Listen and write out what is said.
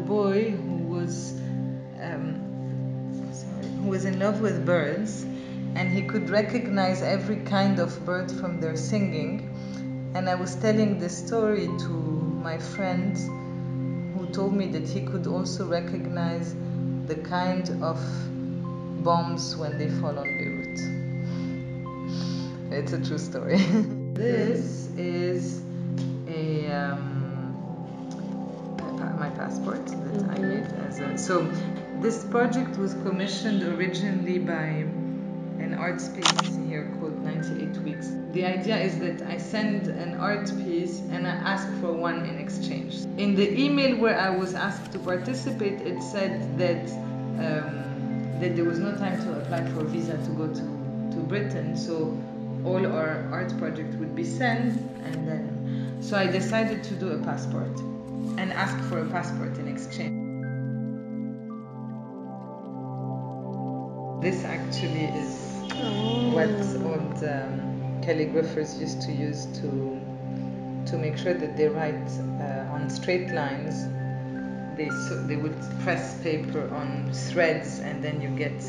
boy who was in love with birds, and he could recognize every kind of bird from their singing. And I was telling this story to my friend, who told me that he could also recognize the kind of bombs when they fall on Beirut. It's a true story. This is my passport that I made as a. So this project was commissioned originally by an art space here called 98 Weeks. The idea is that I send an art piece and I ask for one in exchange. In the email where I was asked to participate, it said that that there was no time to apply for a visa to go to Britain, so all our art project would be sent, and then so I decided to do a passport and ask for a passport in exchange. This actually is what old calligraphers used to use to make sure that they write on straight lines. They would press paper on threads, and then you get